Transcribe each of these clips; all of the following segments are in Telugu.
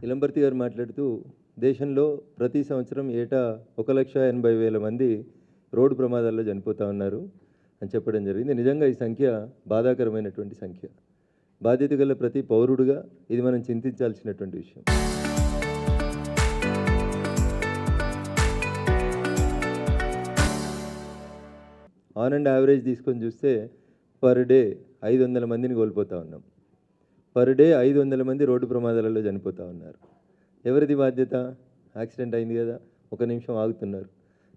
ఇలంబర్తి గారు మాట్లాడుతూ దేశంలో ప్రతి సంవత్సరం ఏటా 1,80,000 మంది రోడ్డు ప్రమాదాల్లో చనిపోతూ ఉన్నారు అని చెప్పడం జరిగింది. నిజంగా ఈ సంఖ్య బాధాకరమైనటువంటి సంఖ్య. బాధ్యత గల ప్రతి పౌరుడుగా ఇది మనం చింతించాల్సినటువంటి విషయం. ఆన్ అండ్ యావరేజ్ తీసుకొని చూస్తే పర్ డే 500 మందిని కోల్పోతూ ఉన్నాం. పర్ డే 500 మంది రోడ్డు ప్రమాదాలలో చనిపోతూ ఉన్నారు. ఎవరిది బాధ్యత? యాక్సిడెంట్ అయింది కదా, ఒక నిమిషం ఆగుతున్నారు,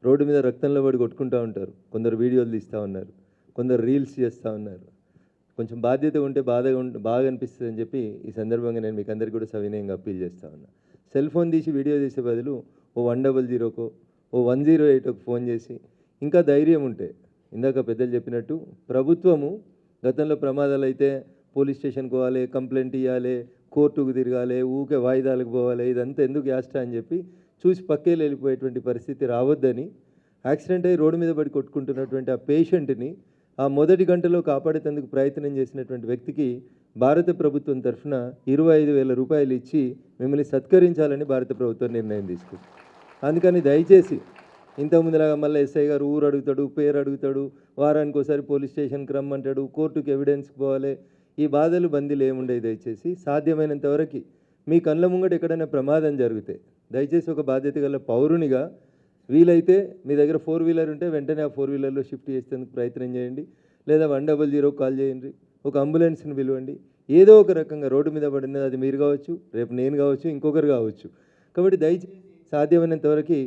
రోడ్డు మీద రక్తంలో పడి కొట్టుకుంటూ ఉంటారు, కొందరు వీడియోలు తీస్తూ ఉన్నారు, కొందరు రీల్స్ చేస్తూ ఉన్నారు. కొంచెం బాధ్యత ఉంటే బాగా అనిపిస్తుంది అని చెప్పి ఈ సందర్భంగా నేను మీకు అందరికీ కూడా సవినయంగా అప్పీల్ చేస్తూ ఉన్నా. సెల్ ఫోన్ తీసి వీడియో తీసే బదులు ఓ 100కో ఓ 108కో ఫోన్ చేసి, ఇంకా ధైర్యం ఉంటే ఇందాక పెద్దలు చెప్పినట్టు ప్రభుత్వము గతంలో ప్రమాదాలు అయితే పోలీస్ స్టేషన్కి పోవాలి, కంప్లైంట్ ఇవ్వాలి, కోర్టుకు తిరగాలి, ఊకే వాయిదాలకు పోవాలి, ఇదంతా ఎందుకు చేస్తా అని చెప్పి చూసి పక్కేలు వెళ్ళిపోయేటువంటి పరిస్థితి రావద్దని యాక్సిడెంట్ అయ్యి రోడ్డు మీద పడి కొట్టుకుంటున్నటువంటి ఆ పేషెంట్ని ఆ మొదటి గంటలో కాపాడేందుకు ప్రయత్నం చేసినటువంటి వ్యక్తికి భారత ప్రభుత్వం తరఫున 25,000 రూపాయలు ఇచ్చి మిమ్మల్ని సత్కరించాలని భారత ప్రభుత్వం నిర్ణయం తీసుకుంది. అందుకని దయచేసి ఇంతకుముందులాగా మళ్ళీ ఎస్ఐ గారు ఊరు అడుగుతాడు, పేరు అడుగుతాడు, వారానికి ఒకసారి పోలీస్ స్టేషన్కి రమ్మంటాడు, కోర్టుకు ఎవిడెన్స్కి పోవాలి, ఈ బాధలు బందీలు ఏముండేవి. దయచేసి సాధ్యమైనంత వరకు మీ కళ్ళ ముంగట ఎక్కడైనా ప్రమాదం జరిగితే దయచేసి ఒక బాధ్యత గల పౌరునిగా వీలైతే మీ దగ్గర 4 వీలర్ ఉంటే వెంటనే ఆ 4 వీలర్లో షిఫ్ట్ చేసేందుకు ప్రయత్నం చేయండి, లేదా 100 కాల్ చేయండి, ఒక అంబులెన్స్ని పిలవండి. ఏదో ఒక రకంగా రోడ్డు మీద పడినది అది మీరు కావచ్చు, రేపు నేను కావచ్చు, ఇంకొకరు కావచ్చు. కాబట్టి దయచేసి సాధ్యమైనంత వరకు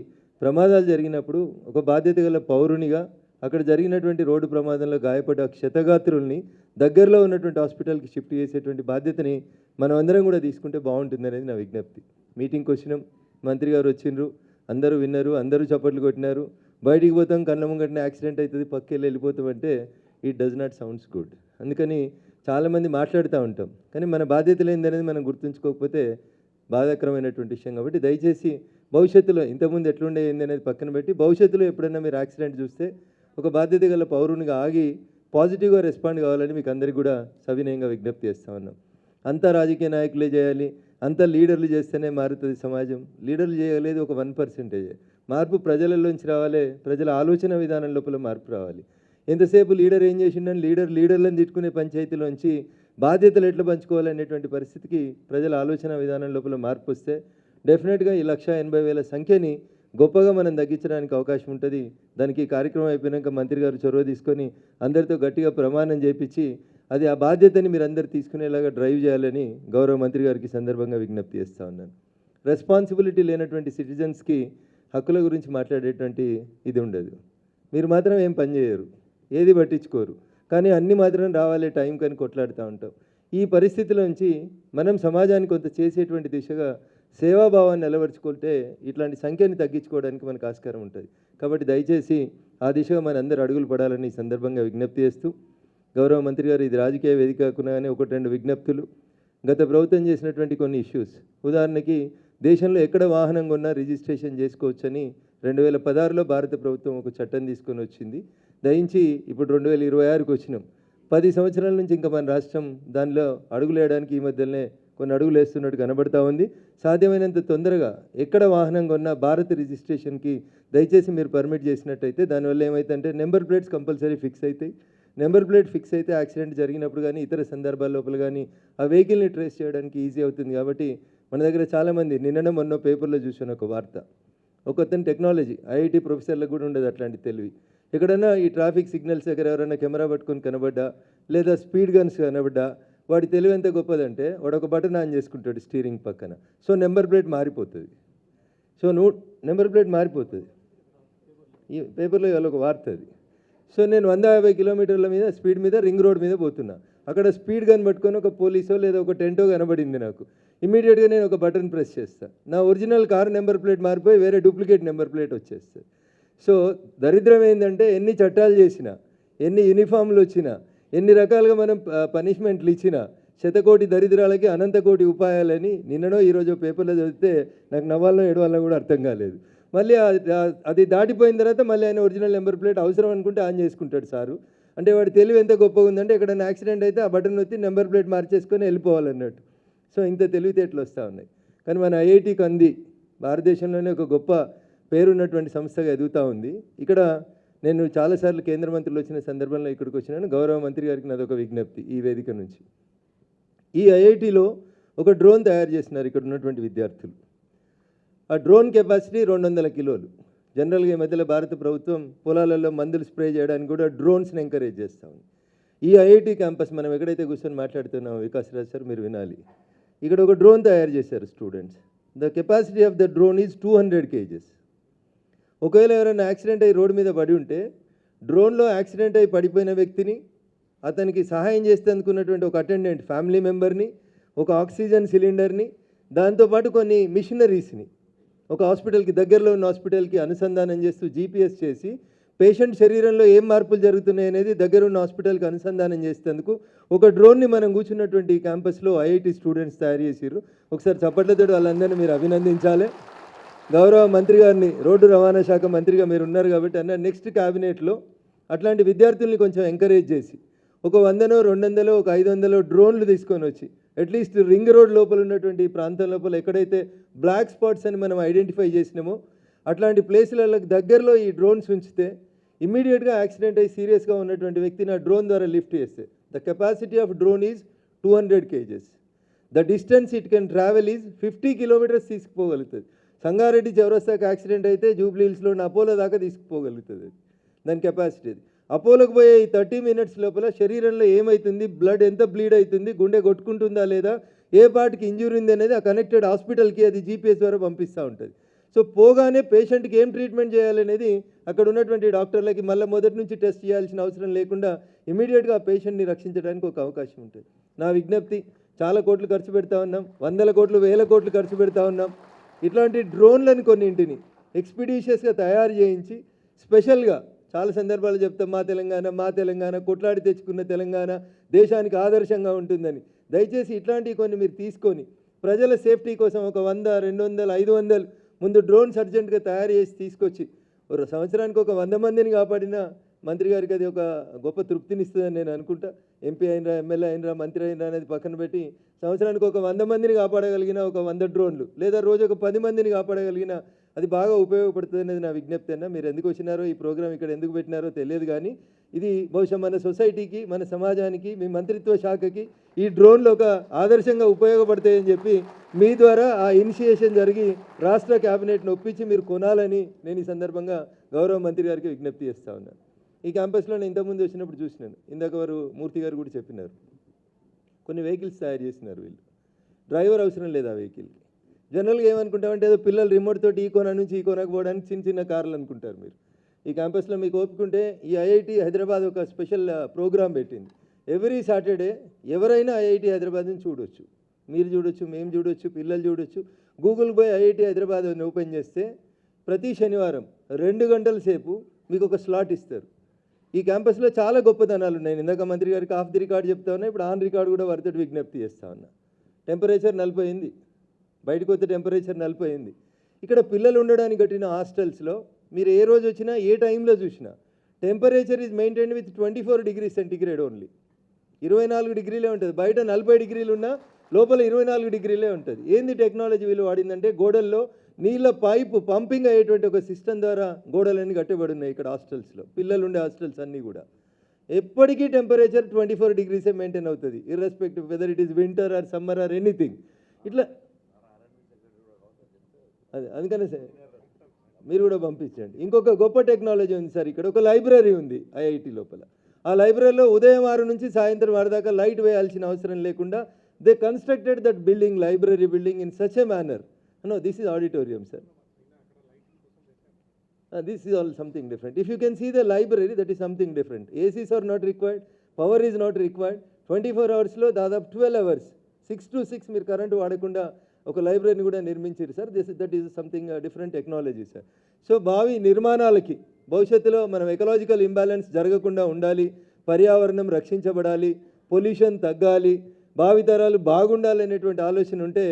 ప్రమాదాలు జరిగినప్పుడు ఒక బాధ్యత గల పౌరునిగా అక్కడ జరిగినటువంటి రోడ్డు ప్రమాదంలో గాయపడ్డ క్షతగాత్రుల్ని దగ్గరలో ఉన్నటువంటి హాస్పిటల్కి షిఫ్ట్ చేసేటువంటి బాధ్యతని మనం అందరం కూడా తీసుకుంటే బాగుంటుంది అనేది నా విజ్ఞప్తి. మీటింగ్కి వచ్చినాం, మంత్రి గారు వచ్చిండ్రు, అందరూ విన్నారు, అందరూ చప్పట్లు కొట్టినారు, బయటికి పోతాం కళ్ళ ముంగటనే యాక్సిడెంట్ అవుతుంది పక్కెళ్ళి వెళ్ళిపోతామంటే it does not sounds good. అందుకని చాలామంది మాట్లాడుతూ ఉంటాం, కానీ మన బాధ్యతలు ఏందనేది మనం గుర్తుంచుకోకపోతే బాధాకరమైనటువంటి విషయం. కాబట్టి దయచేసి భవిష్యత్తులో ఇంతకుముందు ఎట్లుండే ఏంది అనేది పక్కన పెట్టి భవిష్యత్తులో ఎప్పుడైనా మీరు యాక్సిడెంట్ చూస్తే ఒక బాధ్యత గల పౌరునిగా ఆగి పాజిటివ్గా రెస్పాండ్ కావాలని మీకు అందరికీ కూడా సవినయంగా విజ్ఞప్తి చేస్తూ ఉన్నాం. అంతా రాజకీయ నాయకులే చేయాలి, అంతా లీడర్లు చేస్తేనే మారుతుంది సమాజం. లీడర్లు చేయలేదు ఒక 1%. మార్పు ప్రజలలోంచి రావాలి, ప్రజల ఆలోచన విధానం లోపల మార్పు రావాలి. ఎంతసేపు లీడర్ ఏం చేసిండని లీడర్లను తిట్టుకునే పంచాయతీలోంచి బాధ్యతలు ఎట్లా పంచుకోవాలనేటువంటి పరిస్థితికి ప్రజల ఆలోచన విధానం లోపల మార్పు వస్తే డెఫినెట్గా ఈ 1,80,000 సంఖ్యని గొప్పగా మనం తగ్గించడానికి అవకాశం ఉంటుంది. దానికి కార్యక్రమం అయిపోయాక మంత్రి గారు చొరవ తీసుకొని అందరితో గట్టిగా ప్రమాణం చేయించి అది ఆ బాధ్యతని మీరు అందరు తీసుకునేలాగా డ్రైవ్ చేయాలని గౌరవ మంత్రి గారికి సందర్భంగా విజ్ఞప్తి చేస్తూ ఉన్నాను. రెస్పాన్సిబిలిటీ లేనటువంటి సిటిజన్స్కి హక్కుల గురించి మాట్లాడేటువంటి ఇది ఉండదు. మీరు మాత్రం ఏం పని చేయరు, ఏది పట్టించుకోరు, కానీ అన్ని మాత్రం రావాలి టైం కానీ కొట్లాడుతూ ఉంటాం. ఈ పరిస్థితిలోంచి మనం సమాజానికి కొంత చేసేటువంటి దిశగా సేవాభావాన్ని నిలబరుచుకుంటే ఇట్లాంటి సంఖ్యని తగ్గించుకోవడానికి మనకు ఆస్కారం ఉంటుంది. కాబట్టి దయచేసి ఆ దిశగా మన అందరూ అడుగులు పడాలని ఈ సందర్భంగా విజ్ఞప్తి చేస్తూ, గౌరవ మంత్రి గారు ఇది రాజకీయ వేదిక కాకుండానే 1-2 విజ్ఞప్తులు. గత ప్రభుత్వం చేసినటువంటి కొన్ని ఇష్యూస్, ఉదాహరణకి దేశంలో ఎక్కడ వాహనం కొన్నా రిజిస్ట్రేషన్ చేసుకోవచ్చని 2016లో భారత ప్రభుత్వం ఒక చట్టం తీసుకొని వచ్చింది. దయించి ఇప్పుడు 2026కి వచ్చినాం. 10 సంవత్సరాల నుంచి ఇంకా మన రాష్ట్రం దానిలో అడుగులు వేయడానికి ఈ మధ్యలోనే కొన్ని అడుగులు వేస్తున్నట్టు కనబడతా ఉంది. సాధ్యమైనంత తొందరగా ఎక్కడ వాహనం కొన్నా భారత రిజిస్ట్రేషన్కి దయచేసి మీరు పర్మిట్ చేసినట్టయితే దానివల్ల ఏమైతుందంటే నెంబర్ ప్లేట్స్ కంపల్సరీ ఫిక్స్ అవుతాయి. నెంబర్ ప్లేట్ ఫిక్స్ అయితే యాక్సిడెంట్ జరిగినప్పుడు కానీ ఇతర సందర్భాల లోపల కానీ ఆ వెహికల్ని ట్రేస్ చేయడానికి ఈజీ అవుతుంది. కాబట్టి మన దగ్గర చాలామంది నిన్న మొన్న పేపర్లో చూసిన ఒక వార్త, ఒకతను టెక్నాలజీ ఐఐటి ప్రొఫెసర్లకు కూడా ఉండదు అట్లాంటి తెలివి. ఎక్కడైనా ఈ ట్రాఫిక్ సిగ్నల్స్ దగ్గర ఎవరైనా కెమెరా పట్టుకొని కనబడ్డా లేదా స్పీడ్ గన్స్ కనబడ్డా వాడి తెలివి ఎంత గొప్పదంటే వాడు ఒక బటన్ ఆన్ చేసుకుంటాడు స్టీరింగ్ పక్కన. సో నెంబర్ ప్లేట్ మారిపోతుంది. నెంబర్ ప్లేట్ మారిపోతుంది. ఈ పేపర్లో ఇవాళ ఒక వార్త అది. సో నేను 150 కిలోమీటర్ల మీద స్పీడ్ మీద రింగ్ రోడ్ మీద పోతున్నా, అక్కడ స్పీడ్ గన్ పట్టుకొని ఒక పోలీసో లేదా ఒక టెంటో కనబడింది నాకు. ఇమీడియట్గా నేను ఒక బటన్ ప్రెస్ చేస్తాను, నా ఒరిజినల్ కార్ నెంబర్ ప్లేట్ మారిపోయి వేరే డూప్లికేట్ నెంబర్ ప్లేట్ వచ్చేస్తుంది. సో దరిద్రం ఏంటంటే ఎన్ని చట్టాలు చేసినా, ఎన్ని యూనిఫామ్లు వచ్చినా, ఎన్ని రకాలుగా మనం పనిష్మెంట్లు ఇచ్చినా శతకోటి దరిద్రాలకి అనంతకోటి ఉపాయాలని నిన్ననో ఈరోజు పేపర్లో చదివితే నాకు నవ్వాలనో ఏడవాలనో కూడా అర్థం కాలేదు. మళ్ళీ అది దాటిపోయిన తర్వాత మళ్ళీ ఆయన ఒరిజినల్ నెంబర్ ప్లేట్ అవసరం అనుకుంటే ఆన్ చేసుకుంటాడు సారు. అంటే వాడి తెలివి ఎంత గొప్పగా ఉందంటే ఎక్కడైనా యాక్సిడెంట్ అయితే ఆ బటన్ వచ్చి నెంబర్ ప్లేట్ మార్చేసుకొని వెళ్ళిపోవాలన్నట్టు. సో ఇంత తెలివితేటలు వస్తూ ఉన్నాయి. కానీ మన ఐఐటి కంది భారతదేశంలోనే ఒక గొప్ప పేరున్నటువంటి సంస్థగా ఎదుగుతూ ఉంది. ఇక్కడ నేను చాలాసార్లు కేంద్ర మంత్రులు వచ్చిన సందర్భంలో ఇక్కడికి వచ్చినాను. గౌరవ మంత్రి గారికి నాదొక విజ్ఞప్తి ఈ వేదిక నుంచి. ఈ ఐఐటిలో ఒక డ్రోన్ తయారు చేస్తున్నారు ఇక్కడ ఉన్నటువంటి విద్యార్థులు. ఆ డ్రోన్ కెపాసిటీ 200 కిలోలు. జనరల్గా ఈ మధ్యలో భారత ప్రభుత్వం పొలాలలో మందులు స్ప్రే చేయడానికి కూడా డ్రోన్స్ని ఎంకరేజ్ చేస్తూ ఉంది. ఈ ఐఐటి క్యాంపస్ మనం ఎక్కడైతే కూర్చొని మాట్లాడుతున్నామో వికాస్ రాజ్ సార్ మీరు వినాలి, ఇక్కడ ఒక డ్రోన్ తయారు చేశారు students. The capacity of the drone is 200 kgs. ఒకవేళ ఎవరైనా యాక్సిడెంట్ అయ్యి రోడ్డు మీద పడి ఉంటే డ్రోన్లో యాక్సిడెంట్ అయ్యి పడిపోయిన వ్యక్తిని, అతనికి సహాయం చేస్తే అందుకున్నటువంటి ఒక అటెండెంట్ ఫ్యామిలీ మెంబర్ని, ఒక ఆక్సిజన్ సిలిండర్ని, దాంతోపాటు కొన్ని మిషనరీస్ని ఒక హాస్పిటల్కి దగ్గరలో ఉన్న హాస్పిటల్కి అనుసంధానం చేస్తూ జీపీఎస్ చేసి పేషెంట్ శరీరంలో ఏం మార్పులు జరుగుతున్నాయి అనేది దగ్గర ఉన్న హాస్పిటల్కి అనుసంధానం చేసేందుకు ఒక డ్రోన్ని మనం కూర్చున్నటువంటి ఈ క్యాంపస్లో ఐఐటి స్టూడెంట్స్ తయారు చేసిర్రు. ఒకసారి చప్పట్లతో వాళ్ళందరినీ మీరు అభినందించాలి. గౌరవ మంత్రి గారిని, రోడ్డు రవాణా శాఖ మంత్రిగా మీరు ఉన్నారు కాబట్టి అన్న నెక్స్ట్ క్యాబినెట్లో అట్లాంటి విద్యార్థుల్ని కొంచెం ఎంకరేజ్ చేసి ఒక 100, 200, ఒక 500 డ్రోన్లు తీసుకొని వచ్చి అట్లీస్ట్ రింగ్ రోడ్ లోపల ఉన్నటువంటి ఈ ప్రాంతం లోపల ఎక్కడైతే బ్లాక్ స్పాట్స్ అని మనం ఐడెంటిఫై చేసినామో అట్లాంటి ప్లేసులకు దగ్గరలో ఈ డ్రోన్స్ ఉంచితే ఇమ్మీడియట్గా యాక్సిడెంట్ అయ్యి సీరియస్గా ఉన్నటువంటి వ్యక్తిని ఆ డ్రోన్ ద్వారా లిఫ్ట్ చేస్తే the capacity of drone is 200 kgs. The distance it can travel is 50 kilometers తీసుకుపోగలుగుతుంది. సంగారెడ్డి చౌరస్తాకి యాక్సిడెంట్ అయితే జూబ్లీ హిల్స్లో ఉన్న అపోలో దాకా తీసుకుపోగలుగుతుంది. దాని కెపాసిటీ అది. అపోలోకి పోయే ఈ 30 minutes లోపల శరీరంలో ఏమవుతుంది, బ్లడ్ ఎంత బ్లీడ్ అవుతుంది, గుండె కొట్టుకుంటుందా లేదా, ఏ పార్ట్కి ఇంజురీ ఉంది అనేది ఆ కనెక్టెడ్ హాస్పిటల్కి అది జీపీఎస్ ద్వారా పంపిస్తూ ఉంటుంది. సో పోగానే పేషెంట్కి ఏం ట్రీట్మెంట్ చేయాలనేది అక్కడ ఉన్నటువంటి డాక్టర్లకి మళ్ళీ మొదటి నుంచి టెస్ట్ చేయాల్సిన అవసరం లేకుండా ఇమీడియట్గా ఆ పేషెంట్ని రక్షించడానికి ఒక అవకాశం ఉంటుంది. నా విజ్ఞప్తి, చాలా కోట్లు ఖర్చు పెడతా ఉన్నాం, 100 కోట్లు 1000 కోట్లు ఖర్చు పెడతా ఉన్నాం. ఇట్లాంటి డ్రోన్లను కొన్నింటిని ఎక్స్పీడిషియస్గా తయారు చేయించి స్పెషల్గా చాలా సందర్భాలు చెప్తాం, మా తెలంగాణ కొట్లాడి తెచ్చుకున్న తెలంగాణ దేశానికి ఆదర్శంగా ఉంటుందని. దయచేసి ఇట్లాంటివి కొన్ని మీరు తీసుకొని ప్రజల సేఫ్టీ కోసం ఒక 100, 200, 500 ముందు డ్రోన్స్ అర్జెంట్గా తయారు చేసి తీసుకొచ్చి సంవత్సరానికి ఒక 100 మందిని కాపాడిన మంత్రి గారికి అది ఒక గొప్ప తృప్తినిస్తుందని నేను అనుకుంటా. ఎంపీ అయినరా, ఎమ్మెల్యే అయినరా, మంత్రి అయినరా అనేది పక్కన పెట్టి సంవత్సరానికి ఒక 100 మందిని కాపాడగలిగిన ఒక 100 డ్రోన్లు లేదా రోజు ఒక 10 మందిని కాపాడగలిగిన అది బాగా ఉపయోగపడుతుంది అనేది నా విజ్ఞప్తి అన్న. మీరు ఎందుకు వచ్చినారో, ఈ ప్రోగ్రాం ఇక్కడ ఎందుకు పెట్టినారో తెలియదు, కానీ ఇది బహుశా మన సొసైటీకి, మన సమాజానికి, మీ మంత్రిత్వ శాఖకి ఈ డ్రోన్లు ఒక ఆదర్శంగా ఉపయోగపడతాయని చెప్పి మీ ద్వారా ఆ ఇనిషియేషన్ జరిగి రాష్ట్ర క్యాబినెట్ను ఒప్పించి మీరు కొనాలని నేను ఈ సందర్భంగా గౌరవ మంత్రి గారికి విజ్ఞప్తి చేస్తూ ఉన్నాను. ఈ క్యాంపస్లో నేను ఇంతకుముందు వచ్చినప్పుడు చూసినాను, ఇందాక వారు మూర్తి గారు కూడా చెప్పినారు, కొన్ని వెహికల్స్ తయారు చేసినారు వీళ్ళు. డ్రైవర్ అవసరం లేదు ఆ వెహికల్కి. జనరల్గా ఏమనుకుంటామంటే ఏదో పిల్లలు రిమోట్ తోటి ఈ కోన నుంచి ఈ కోనకు పోవడానికి చిన్న చిన్న కార్లు అనుకుంటారు మీరు. ఈ క్యాంపస్లో మీకు ఓపుకుంటే ఈ ఐఐటి హైదరాబాద్ ఒక స్పెషల్ ప్రోగ్రామ్ పెట్టింది. ఎవ్రీ సాటర్డే ఎవరైనా ఐఐటి హైదరాబాద్ నుంచి చూడొచ్చు, మీరు చూడొచ్చు, మేము చూడొచ్చు, పిల్లలు చూడొచ్చు. గూగుల్ పోయి ఐఐటి హైదరాబాద్ అని ఓపెన్ చేస్తే ప్రతి శనివారం 2 గంటల సేపు మీకు ఒక స్లాట్ ఇస్తారు. ఈ క్యాంపస్లో చాలా గొప్పతనాలు ఉన్నాయి. ఇందాక మంత్రి గారికి ఆఫ్ ది రికార్డ్ చెప్తా ఉన్నా, ఇప్పుడు ఆన్ రికార్డ్ కూడా వారితో విజ్ఞప్తి చేస్తా ఉన్నా. టెంపరేచర్ 40 అయింది, బయటకు వస్తే టెంపరేచర్ 40 అయింది. ఇక్కడ పిల్లలు ఉండడానికి కట్టిన హాస్టల్స్లో మీరు ఏ రోజు వచ్చినా ఏ టైంలో చూసినా temperature is maintain with 24 degrees centigrade only. 24 డిగ్రీలే ఉంటుంది. బయట 40 డిగ్రీలు ఉన్నా లోపల 24 డిగ్రీలే ఉంటుంది. ఏంది టెక్నాలజీ వీళ్ళు వాడిందంటే గోడల్లో నీళ్ళ పైపు పంపింగ్ అయ్యేటువంటి ఒక సిస్టమ్ ద్వారా గోడలన్నీ కట్టబడి ఉన్నాయి ఇక్కడ హాస్టల్స్లో. పిల్లలు ఉండే హాస్టల్స్ అన్నీ కూడా ఎప్పటికీ టెంపరేచర్ 24 degrees మెయింటైన్ అవుతుంది, irrespective weather it is winter or summer or anything. ఇట్లా అదే అందుకనే సార్ మీరు కూడా పంపించండి. ఇంకొక గొప్ప టెక్నాలజీ ఉంది సార్, ఇక్కడ ఒక లైబ్రరీ ఉంది ఐఐటి లోపల. ఆ లైబ్రరీలో ఉదయం 6 నుంచి సాయంత్రం 6 దాకా లైట్ వేయాల్సిన అవసరం లేకుండా they constructed that building, library building in such a manner. No, this is auditorium, sir. This is all something different. If you can see the library, that is something different. ACs are not required, power is not required. 24 hours లో దాదాపు 12 hours 6 to 6 మీరు కరెంటు వాడకుండా ఒక లైబ్రరీని కూడా నిర్మించారు sir. That is something different technology sir. So భావి నిర్మాణాలకి భవిష్యత్తులో మనం ఎకలాజికల్ ఇంబ్యాలెన్స్ జరగకుండా ఉండాలి, పర్యావరణం రక్షించబడాలి, పొల్యూషన్ తగ్గాలి, భావితరాలు బాగుండాలనేటువంటి ఆలోచన ఉంటే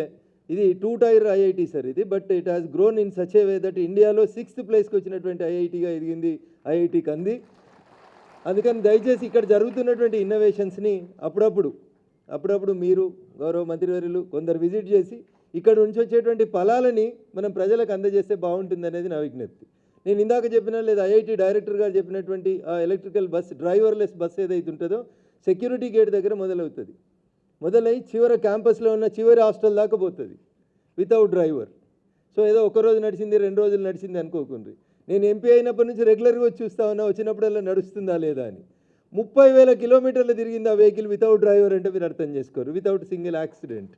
ఇది 2-tier ఐఐటి సార్ ఇది. But it has grown in such a way that ఇండియాలో 6th ప్లేస్కి వచ్చినటువంటి ఐఐటిగా ఎదిగింది ఐఐటి కంది. అందుకని దయచేసి ఇక్కడ జరుగుతున్నటువంటి ఇన్నోవేషన్స్ని అప్పుడప్పుడు మీరు గౌరవ మంత్రివర్యులు కొందరు విజిట్ చేసి ఇక్కడ నుంచి వచ్చేటువంటి ఫలాలని మనం ప్రజలకు అందజేస్తే బాగుంటుంది అనేది నా విజ్ఞప్తి. నేను ఇందాక చెప్పిన లేదా ఐఐటి డైరెక్టర్ గారు చెప్పినటువంటి ఆ ఎలక్ట్రికల్ బస్ డ్రైవర్లెస్ బస్ ఏదైతే ఉంటుందో సెక్యూరిటీ గేట్ దగ్గర మొదలవుతుంది, మొదలై చివరి క్యాంపస్లో ఉన్న చివరి హాస్టల్ దాకా పోతుంది వితౌట్ డ్రైవర్. సో ఏదో ఒకరోజు నడిచింది 2 రోజులు నడిచింది అనుకోకుండ్రి. నేను ఎంపీ అయినప్పటి నుంచి రెగ్యులర్గా వచ్చి చూస్తా ఉన్నా, వచ్చినప్పుడల్లా నడుస్తుందా లేదా అని. 30,000 కిలోమీటర్లు తిరిగింది ఆ వెహికల్ వితౌట్ డ్రైవర్ అంటే మీరు అర్థం చేసుకోరు, వితౌట్ సింగిల్ యాక్సిడెంట్.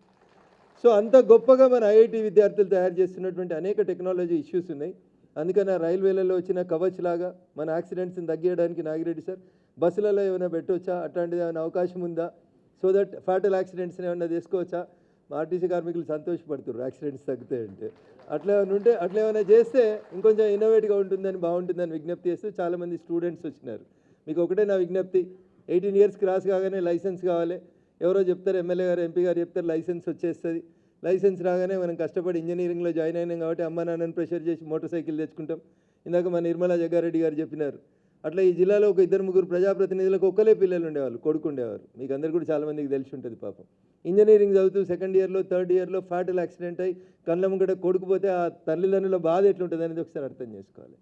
సో అంత గొప్పగా మన ఐఐటి విద్యార్థులు తయారు చేస్తున్నటువంటి అనేక టెక్నాలజీ ఇష్యూస్ ఉన్నాయి. అందుకని ఆ రైల్వేలలో వచ్చిన కవచ్ లాగా మన యాక్సిడెంట్స్ని తగ్గించడానికి నాగిరెడ్డి సార్ బస్సులలో ఏమైనా పెట్టవచ్చా, అట్లాంటిది ఏమైనా అవకాశం ఉందా, సో దట్ ఫ్యాటల్ యాక్సిడెంట్స్ని ఏమైనా చేసుకోవచ్చా. మా ఆర్టీసీ కార్మికులు సంతోషపడుతున్నారు యాక్సిడెంట్స్ తగ్గుతాయంటే. అట్లా ఏమైనా ఉంటే అట్లా ఏమైనా చేస్తే ఇంకొంచెం ఇన్నోవేట్గా ఉంటుందని బాగుంటుందని విజ్ఞప్తి చేస్తూ చాలామంది స్టూడెంట్స్ వచ్చినారు. మీకు ఒకటే నా విజ్ఞప్తి, 18 ఇయర్స్ క్రాస్ కాగానే లైసెన్స్ కావాలి. ఎవరో చెప్తారు, ఎమ్మెల్యే గారు ఎంపీ గారు చెప్తారు లైసెన్స్ వచ్చేస్తుంది. లైసెన్స్ రాగానే మనం కష్టపడి ఇంజనీరింగ్లో జాయిన్ అయినాం కాబట్టి అమ్మ నాన్నని ప్రెషర్ చేసి మోటార్ సైకిల్ తెచ్చుకుంటాం. ఇందాక మా నిర్మలా జగ్గారెడ్డి గారు చెప్పినారు, అట్లా ఈ జిల్లాలో ఒక 2-3 ప్రజాప్రతినిధులకు ఒక్కలే పిల్లలు ఉండేవాళ్ళు, కొడుకు ఉండేవారు. మీకు అందరు కూడా చాలామందికి తెలిసి ఉంటుంది పాపం. ఇంజనీరింగ్ చదువుతూ 2nd ఇయర్లో 3rd ఇయర్లో ఫ్యాటల్ యాక్సిడెంట్ అయ్యి కళ్ళ ముంగట కొడుకుపోతే ఆ తల్లిదండ్రుల బాధ ఎట్లుంటుంది అనేది ఒకసారి అర్థం చేసుకోవాలి.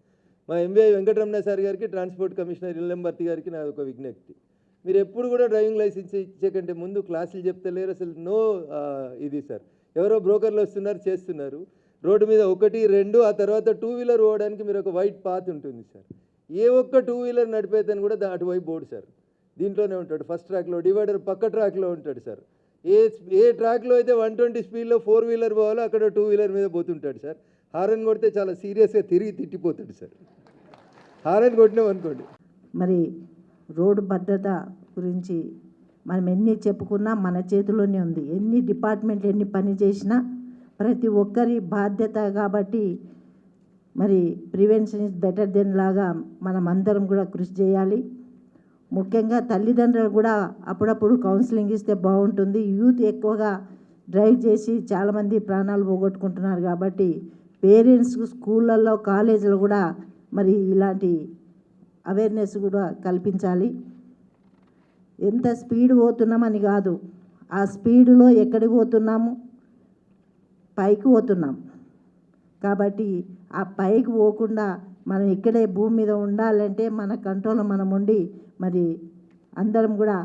మా ఎంబీఐ వెంకటరమణ సార్ గారికి, ట్రాన్స్పోర్ట్ కమిషనర్ ఇల్లంబర్తి గారికి నా ఒక విజ్ఞప్తి, మీరు ఎప్పుడు కూడా డ్రైవింగ్ లైసెన్స్ ఇచ్చే కంటే ముందు క్లాసులు చెప్తలేరు అసలు. నో ఇది సార్, ఎవరో బ్రోకర్లు వస్తున్నారు చేస్తున్నారు. రోడ్డు మీద 1, 2 ఆ తర్వాత 2 వీలర్ పోవడానికి మీరు ఒక వైట్ పాత్ ఉంటుంది సార్. ఏ ఒక్క 2 వీలర్ నడిపేతను కూడా అటువైపు బోర్డు సార్, దీంట్లోనే ఉంటాడు. ఫస్ట్ ట్రాక్లో డివైడర్ పక్క ట్రాక్లో ఉంటాడు సార్. ఏ ట్రాక్లో అయితే 120 స్పీడ్లో 4 వీలర్ పోవాలో అక్కడ 2 వీలర్ మీద పోతుంటాడు సార్. హారన్ కొడితే చాలా సీరియస్గా తిరిగి తిట్టిపోతాడు సార్. హారన్ కొట్టినాం అనుకోండి. మరి రోడ్డు భద్రత గురించి మనం ఎన్ని చెప్పుకున్నా మన చేతిలోనే ఉంది. ఎన్ని డిపార్ట్మెంట్లు ఎన్ని పని చేసినా ప్రతి ఒక్కరి బాధ్యత కాబట్టి మరి ప్రివెన్షన్ ఇస్ బెటర్ దెన్ లాగా మనం అందరం కూడా కృషి చేయాలి. ముఖ్యంగా తల్లిదండ్రులు కూడా అప్పుడప్పుడు కౌన్సిలింగ్ ఇస్తే బాగుంటుంది. యూత్ ఎక్కువగా డ్రైవ్ చేసి చాలామంది ప్రాణాలు పోగొట్టుకుంటున్నారు కాబట్టి పేరెంట్స్ స్కూళ్ళల్లో కాలేజీలో కూడా మరి ఇలాంటి అవేర్నెస్ కూడా కల్పించాలి. ఎంత స్పీడ్ పోతున్నామని కాదు, ఆ స్పీడ్లో ఎక్కడికి పోతున్నాము, పైకి పోతున్నాం కాబట్టి ఆ పైకి పోకుండా మనం ఇక్కడే భూమి మీద ఉండాలంటే మన కంట్రోల్లో మనం ఉండి మరి అందరం కూడా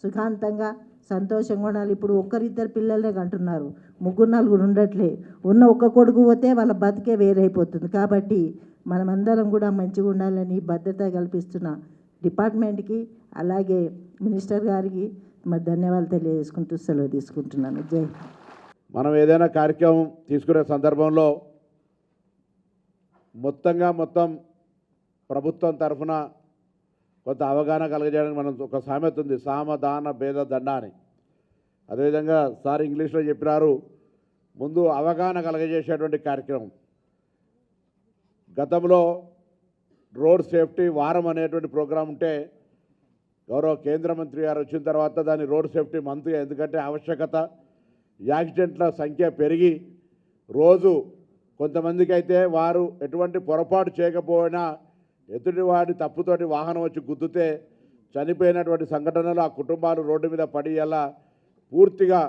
సుఖాంతంగా సంతోషంగా ఉండాలి. ఇప్పుడు 1-2 పిల్లలే కంటున్నారు, 3-4 ఉండట్లే. ఉన్న ఒక్క కొడుకు పోతే వాళ్ళ బతికే వేరైపోతుంది. కాబట్టి మనమందరం కూడా మంచిగా ఉండాలని భద్రత కల్పిస్తున్న డిపార్ట్మెంట్కి అలాగే మినిస్టర్ గారికి మరి ధన్యవాదాలు తెలియజేసుకుంటూ సెలవు తీసుకుంటున్నాను. జై. మనం ఏదైనా కార్యక్రమం తీసుకునే సందర్భంలో మొత్తం ప్రభుత్వం తరఫున కొంత అవగాహన కలగజేయడానికి మనం ఒక సామెత ఉంది, సామదాన భేద దండ అని. అదేవిధంగా సార్ ఇంగ్లీష్లో చెప్పినారు, ముందు అవగాహన కలగజేసేటువంటి కార్యక్రమం. గతంలో రోడ్ సేఫ్టీ వారం అనేటువంటి ప్రోగ్రాం ఉంటే గౌరవ కేంద్ర మంత్రి గారు వచ్చిన తర్వాత దాన్ని రోడ్ సేఫ్టీ మంత్, ఎందుకంటే ఆవశ్యకత, యాక్సిడెంట్ల సంఖ్య పెరిగి రోజు కొంతమందికి అయితే వారు ఎటువంటి పొరపాటు చేయకపోయినా ఎదుటివాడి తప్పుతోటి వాహనం వచ్చి గుద్దుతే చనిపోయినటువంటి సంఘటనలు ఆ కుటుంబాలు రోడ్డు మీద పడి అలా పూర్తిగా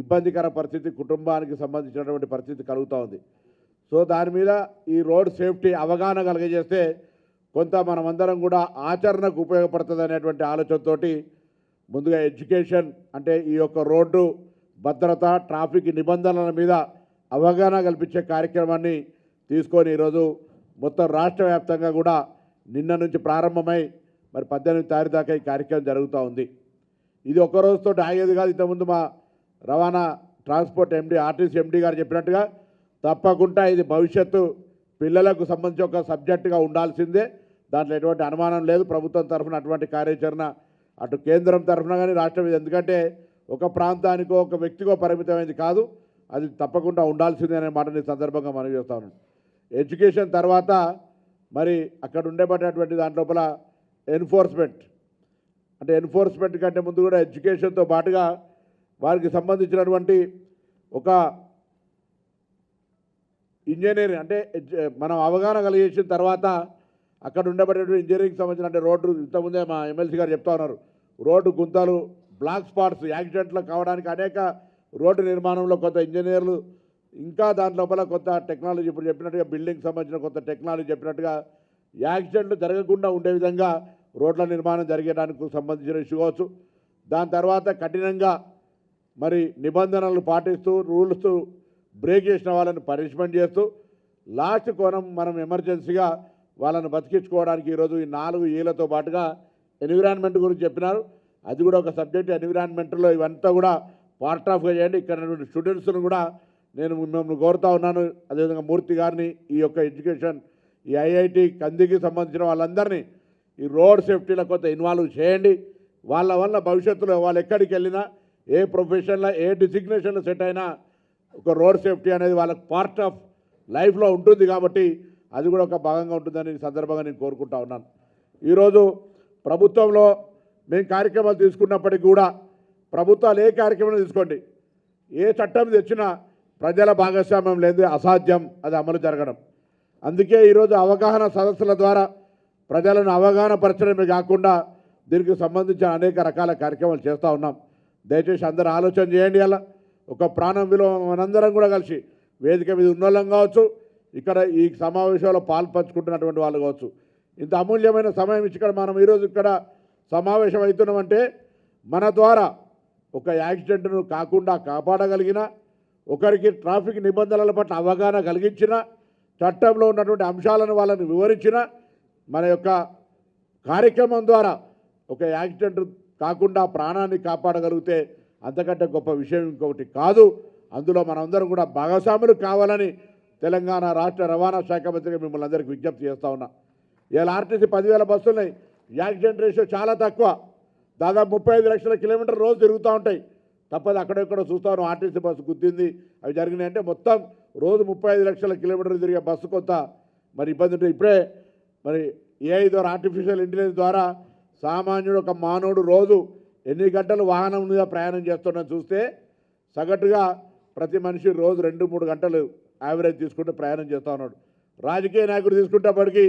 ఇబ్బందికర పరిస్థితి కుటుంబానికి సంబంధించినటువంటి పరిస్థితి కలుగుతూ ఉంది. సో దాని మీద ఈ రోడ్ సేఫ్టీ అవగాహన కలిగజేస్తే కొంత మనమందరం కూడా ఆచరణకు ఉపయోగపడుతుంది అనేటువంటి ఆలోచనతోటి ముందుగా ఎడ్యుకేషన్ అంటే ఈ యొక్క రోడ్డు భద్రత, ట్రాఫిక్ నిబంధనల మీద అవగాహన కల్పించే కార్యక్రమాన్ని తీసుకొని ఈరోజు మొత్తం రాష్ట్ర వ్యాప్తంగా కూడా నిన్న నుంచి ప్రారంభమై మరి 18 తారీఖు దాకా ఈ కార్యక్రమం జరుగుతూ ఉంది. ఇది ఒక్క రోజుతో ఆగేది కాదు. ఇంతకుముందు మా రవాణా ట్రాన్స్పోర్ట్ ఎండి, ఆర్టీసీ ఎండి గారు చెప్పినట్టుగా తప్పకుండా ఇది భవిష్యత్తు పిల్లలకు సంబంధించి ఒక సబ్జెక్టుగా ఉండాల్సిందే, దాంట్లో ఎటువంటి అనుమానం లేదు. ప్రభుత్వం తరఫున అటువంటి కార్యాచరణ అటు కేంద్రం తరఫున కానీ రాష్ట్రం మీద, ఎందుకంటే ఒక ప్రాంతానికో ఒక వ్యక్తికో పరిమితమైనది కాదు, అది తప్పకుండా ఉండాల్సిందే అనే మాటని సందర్భంగా మనం చేస్తాను. ఎడ్యుకేషన్ తర్వాత మరి అక్కడ ఉండేటటువంటి దాంట్లోపల ఎన్ఫోర్స్మెంట్, అంటే ఎన్ఫోర్స్మెంట్ కంటే ముందు కూడా ఎడ్యుకేషన్తో పాటుగా వారికి సంబంధించినటువంటి ఒక ఇంజనీరింగ్ అంటే మనం అవగాహన కలిగేసిన తర్వాత అక్కడ ఉండబడేటువంటి ఇంజనీరింగ్ సంబంధించిన అంటే రోడ్డు, ఇంతకుముందే మా ఎమ్మెల్సీ గారు చెప్తా ఉన్నారు, రోడ్డు గుంతలు, బ్లాక్ స్పాట్స్, యాక్సిడెంట్లు కావడానికి అనేక రోడ్డు నిర్మాణంలో కొంత ఇంజనీర్లు ఇంకా దాని లోపల కొత్త టెక్నాలజీ ఇప్పుడు చెప్పినట్టుగా బిల్డింగ్ సంబంధించిన కొత్త టెక్నాలజీ చెప్పినట్టుగా యాక్సిడెంట్లు జరగకుండా ఉండే విధంగా రోడ్ల నిర్మాణం జరిగేదానికి సంబంధించిన ఇష్యూ కావచ్చు. దాని తర్వాత కఠినంగా మరి నిబంధనలు పాటిస్తూ రూల్స్ బ్రేక్ చేసిన వాళ్ళని పనిష్మెంట్ చేస్తూ లాస్ట్ కోణం మనం ఎమర్జెన్సీగా వాళ్ళని బతికించుకోవడానికి ఈరోజు ఈ 4 ఏళ్లతో పాటుగా ఎన్విరాన్మెంట్ గురించి చెప్పినారు. అది కూడా ఒక సబ్జెక్ట్. ఎన్విరాన్మెంట్లో ఇవంతా కూడా పార్ట్ ఆఫ్గా చేయండి. ఇక్కడ స్టూడెంట్స్ను కూడా నేను మిమ్మల్ని కోరుతా ఉన్నాను, అదేవిధంగా మూర్తి గారిని, ఈ యొక్క ఎడ్యుకేషన్ ఈ ఐఐటి కందికి సంబంధించిన వాళ్ళందరినీ ఈ రోడ్ సేఫ్టీలో కొంత ఇన్వాల్వ్ చేయండి. వాళ్ళ వల్ల భవిష్యత్తులో వాళ్ళు ఎక్కడికి వెళ్ళినా ఏ ప్రొఫెషన్లో ఏ డిసిగ్నేషన్లో సెట్ అయినా ఒక రోడ్ సేఫ్టీ అనేది వాళ్ళకి పార్ట్ ఆఫ్ లైఫ్లో ఉంటుంది కాబట్టి అది కూడా ఒక భాగంగా ఉంటుందని ఈ సందర్భంగా నేను కోరుకుంటా ఉన్నాను. ఈరోజు ప్రభుత్వంలో మేము కార్యక్రమాలు తీసుకున్నప్పటికీ కూడా ప్రభుత్వాలు ఏ కార్యక్రమం తీసుకోండి, ఏ చట్టం తెచ్చినా ప్రజల భాగస్వామ్యం లేదు, అసాధ్యం అది అమలు జరగడం. అందుకే ఈరోజు అవగాహన సదస్సుల ద్వారా ప్రజలను అవగాహన పరచడమే కాకుండా దీనికి సంబంధించిన అనేక రకాల కార్యక్రమాలు చేస్తూ ఉన్నాం. దయచేసి అందరూ ఆలోచన చేయండి. అలా ఒక ప్రాణం విలువ మనందరం కూడా కలిసి వేదిక మీద ఉన్నోళ్ళం కావచ్చు, ఇక్కడ ఈ సమావేశంలో పాల్పంచుకుంటున్నటువంటి వాళ్ళు కావచ్చు, ఇంత అమూల్యమైన సమయం ఇచ్చి ఇక్కడ మనం ఈరోజు ఇక్కడ సమావేశం అవుతున్నామంటే మన ద్వారా ఒక యాక్సిడెంట్ను కాకుండా కాపాడగలిగిన, ఒకరికి ట్రాఫిక్ నిబంధనల పట్ల అవగాహన కలిగించిన, చట్టంలో ఉన్నటువంటి అంశాలను వాళ్ళని వివరించిన మన యొక్క కార్యక్రమం ద్వారా ఒక యాక్సిడెంట్ కాకుండా ప్రాణాన్ని కాపాడగలిగితే అంతకంటే గొప్ప విషయం ఇంకొకటి కాదు. అందులో మనందరం కూడా భాగస్వాములు కావాలని తెలంగాణ రాష్ట్ర రవాణా శాఖ మంత్రిగా మిమ్మల్ని అందరికీ విజ్ఞప్తి చేస్తూ ఉన్నా. ఇలా ఆర్టీసీ 10,000 బస్సులున్నాయి, యాక్సిడెంట్ రేషియో చాలా తక్కువ, దాదాపు 35 లక్షల కిలోమీటర్ రోజు తిరుగుతూ ఉంటాయి. తప్పదు అక్కడెక్కడ చూస్తాను ఆర్టీసీ బస్సు గుద్దింది అవి జరిగినాయి అంటే మొత్తం రోజు 35 లక్షల కిలోమీటర్లు తిరిగే బస్సు కొంత మరి ఇబ్బంది ఉంటుంది. ఇప్పుడే మరి ఏఐ ద్వారా ఆర్టిఫిషియల్ ఇంటెలిజెన్స్ ద్వారా సామాన్యుడు ఒక మానవుడు రోజు ఎన్ని గంటలు వాహనం మీద ప్రయాణం చేస్తున్నాను చూస్తే సగటుగా ప్రతి మనిషి రోజు 2-3 గంటలు యావరేజ్ తీసుకుంటే ప్రయాణం చేస్తూ ఉన్నాడు. రాజకీయ నాయకుడు తీసుకుంటేప్పటికీ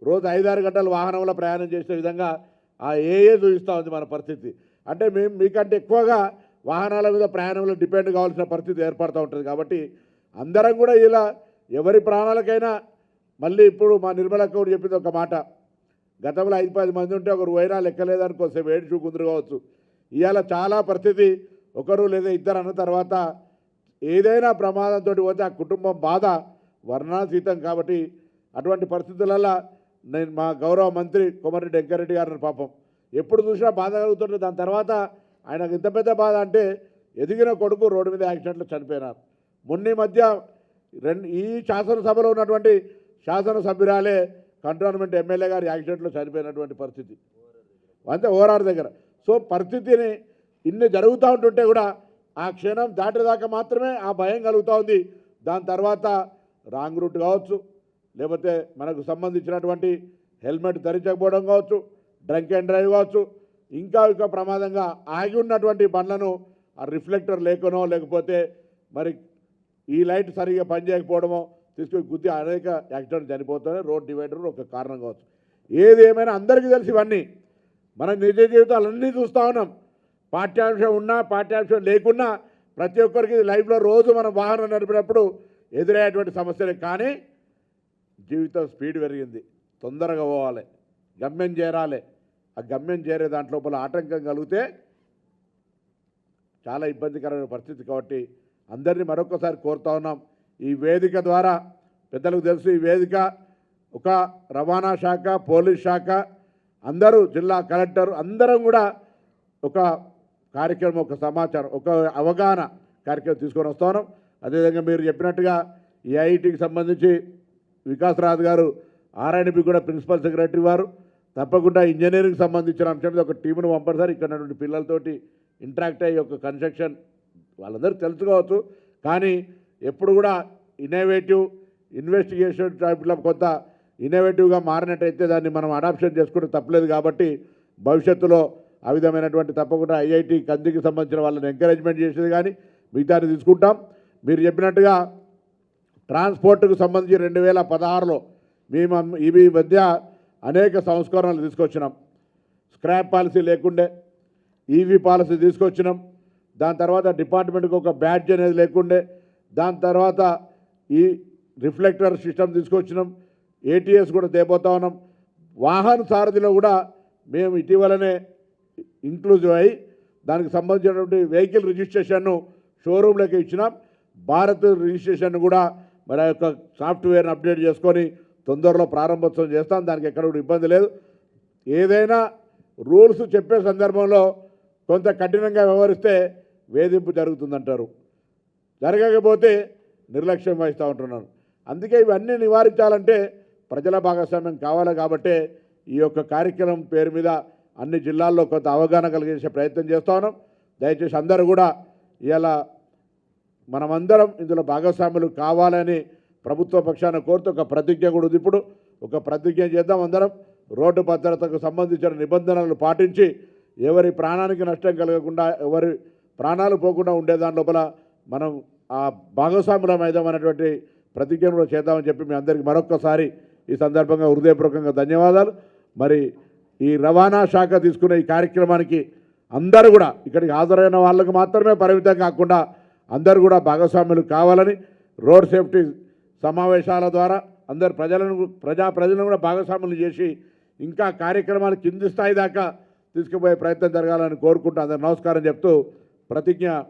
రోజు 5-6 గంటలు వాహనంలో ప్రయాణం చేసే విధంగా ఆ ఏఏ చూపిస్తూ ఉంది మన పరిస్థితి. అంటే మేము మీకంటే ఎక్కువగా వాహనాల మీద ప్రయాణంలో డిపెండ్ కావాల్సిన పరిస్థితి ఏర్పడుతూ ఉంటుంది. కాబట్టి అందరం కూడా ఇలా ఎవరి ప్రాణాలకైనా మళ్ళీ ఇప్పుడు మా నిర్మలక్క కూడా చెప్పింది ఒక మాట, గతంలో 5-10 మంది ఉంటే ఒకరు పోయినా లెక్కలేదని కొంచెం ఏడ్చు కుందరు కావచ్చు. ఇవాళ చాలా పరిస్థితి ఒకరు లేదా ఇద్దరు అన్న తర్వాత ఏదైనా ప్రమాదంతో పోతే ఆ కుటుంబం బాధ వర్ణాతీతం. కాబట్టి అటువంటి పరిస్థితులలో నేను మా గౌరవ మంత్రి కోమటిరెడ్డి వెంకరెడ్డి గారిని పాపం ఎప్పుడు చూసినా బాధ కలుగుతుంటే దాని తర్వాత ఆయనకు ఇంత పెద్ద బాధ అంటే ఎదిగిన కొడుకు రోడ్డు మీద యాక్సిడెంట్లో చనిపోయినారు. మొన్న మధ్య ఈ శాసనసభలో ఉన్నటువంటి శాసనసభ్యురాలే కంటోన్మెంట్ ఎమ్మెల్యే గారు యాక్సిడెంట్లో చనిపోయినటువంటి పరిస్థితి అంతే ఓఆర్ఆర్ దగ్గర. సో పరిస్థితిని ఇన్ని జరుగుతూ ఉంటుంటే కూడా ఆ క్షణం దాటేదాకా మాత్రమే ఆ భయం కలుగుతూ ఉంది. దాని తర్వాత రాంగ్ రూట్ కావచ్చు, లేకపోతే మనకు సంబంధించినటువంటి హెల్మెట్ ధరించకపోవడం కావచ్చు, డ్రంక్ అండ్ డ్రైవ్ కావచ్చు, ఇంకా ప్రమాదంగా ఆగి ఉన్నటువంటి బండ్లను ఆ రిఫ్లెక్టర్ లేకనో లేకపోతే మరి ఈ లైట్ సరిగా పనిచేయకపోవడమో తీసుకొని గుద్ది అనేక యాక్సిడెంట్ చనిపోతున్నాయి. రోడ్ డివైడర్ ఒక కారణం కావచ్చు. ఏది ఏమైనా అందరికీ తెలిసి ఇవన్నీ మన నిజ జీవితాలన్నీ చూస్తూ ఉన్నాం. పాఠ్యాంశం ఉన్నా పాఠ్యాంశం లేకున్నా ప్రతి ఒక్కరికి లైఫ్లో రోజు మనం వాహనం నడిపినప్పుడు ఎదురయ్యేటువంటి సమస్యలే. కానీ జీవితం స్పీడ్ పెరిగింది, తొందరగా పోవాలి, గమ్యం చేరాలి. ఆ గమ్యం చేరే దాంట్లోపల ఆటంకం కలిగితే చాలా ఇబ్బందికరమైన పరిస్థితి. కాబట్టి అందరినీ మరొకసారి కోరుతా ఉన్నాం, ఈ వేదిక ద్వారా పెద్దలకు తెలుసు, ఈ వేదిక ఒక రవాణా శాఖ, పోలీస్ శాఖ, అందరూ జిల్లా కలెక్టర్ అందరం కూడా ఒక కార్యక్రమం, ఒక సమాచారం, ఒక అవగాహన కార్యక్రమం తీసుకొని వస్తా ఉన్నాం. అదేవిధంగా మీరు చెప్పినట్టుగా ఈ ఐఐటికి సంబంధించి వికాసరాజు గారు ఆర్ఐడిపి కూడా ప్రిన్సిపల్ సెక్రటరీ వారు తప్పకుండా ఇంజనీరింగ్ సంబంధించిన అంశం మీద ఒక టీమును పంపారు సార్. ఇక్కడ ఉన్నటువంటి పిల్లలతోటి ఇంటరాక్ట్ అయ్యి ఒక కన్స్ట్రక్షన్ వాళ్ళందరూ తెలుసుకోవచ్చు. కానీ ఎప్పుడు కూడా ఇన్నోవేటివ్ ఇన్వెస్టిగేషన్ టైప్లో కొంత ఇన్నోవేటివ్గా మారినట్టయితే దాన్ని మనం అడాప్షన్ చేసుకుంటే తప్పలేదు. కాబట్టి భవిష్యత్తులో ఆ విధమైనటువంటి తప్పకుండా ఐఐటి కందికి సంబంధించిన వాళ్ళని ఎంకరేజ్మెంట్ చేసేది కానీ మిగతాన్ని తీసుకుంటాం. మీరు చెప్పినట్టుగా ట్రాన్స్పోర్ట్కు సంబంధించి 2016లో మేము ఇవి మధ్య అనేక సంస్కరణలు తీసుకొచ్చినాం. స్క్రాప్ పాలసీ లేకుండే ఈవీ పాలసీ తీసుకొచ్చినాం. దాని తర్వాత డిపార్ట్మెంట్కి ఒక బ్యాడ్జ్ అనేది లేకుండే, దాని తర్వాత ఈ రిఫ్లెక్టర్ సిస్టమ్ తీసుకొచ్చినాం, ఏటీఎస్ కూడా తేపోతా ఉన్నాం. వాహన సారథిలో కూడా మేము ఇటీవలనే ఇంక్లూజివ్ అయ్యి దానికి సంబంధించినటువంటి వెహికల్ రిజిస్ట్రేషన్ను షోరూంలోకి ఇచ్చినాం. భారత్ రిజిస్ట్రేషన్ కూడా మరి ఆ యొక్క సాఫ్ట్వేర్ని అప్డేట్ చేసుకొని తొందరలో ప్రారంభోత్సవం చేస్తాం. దానికి ఎక్కడ కూడా ఇబ్బంది లేదు. ఏదైనా రూల్స్ చెప్పే సందర్భంలో కొంత కఠినంగా వ్యవహరిస్తే వేధింపు జరుగుతుందంటారు, జరగకపోతే నిర్లక్ష్యం వహిస్తూ ఉంటున్నాను. అందుకే ఇవన్నీ నివారించాలంటే ప్రజల భాగస్వామ్యం కావాలి. కాబట్టి ఈ యొక్క కార్యక్రమం పేరు మీద అన్ని జిల్లాల్లో కొంత అవగాహన కలిగించే ప్రయత్నం చేస్తూ ఉన్నాం. దయచేసి అందరూ కూడా ఇలా మనమందరం ఇందులో భాగస్వాములు కావాలని ప్రభుత్వ పక్షాన కోరుతూ ఒక ప్రతిజ్ఞ కూడా ఉంది. ఇప్పుడు ఒక ప్రతిజ్ఞ చేద్దాం అందరం. రోడ్డు భద్రతకు సంబంధించిన నిబంధనలు పాటించి ఎవరి ప్రాణానికి నష్టం కలగకుండా, ఎవరి ప్రాణాలు పోకుండా ఉండే దాని లోపల మనం ఆ భాగస్వాములం అయిదామనేటువంటి ప్రతిజ్ఞ కూడా చేద్దామని చెప్పి మీ అందరికీ మరొక్కసారి ఈ సందర్భంగా హృదయపూర్వకంగా ధన్యవాదాలు. మరి ఈ రవాణా శాఖ తీసుకున్న ఈ కార్యక్రమానికి అందరూ కూడా ఇక్కడికి హాజరైన వాళ్ళకు మాత్రమే పరిమితం కాకుండా అందరూ కూడా భాగస్వాములు కావాలని, రోడ్ సేఫ్టీ సమావేశాల ద్వారా అందరు ప్రజలను కూడా భాగస్వాములు చేసి ఇంకా కార్యక్రమాలు కింది స్థాయి దాకా తీసుకుపోయే ప్రయత్నం జరగాలని కోరుకుంటూ అందరు నమస్కారం చెప్తూ ప్రతిజ్ఞ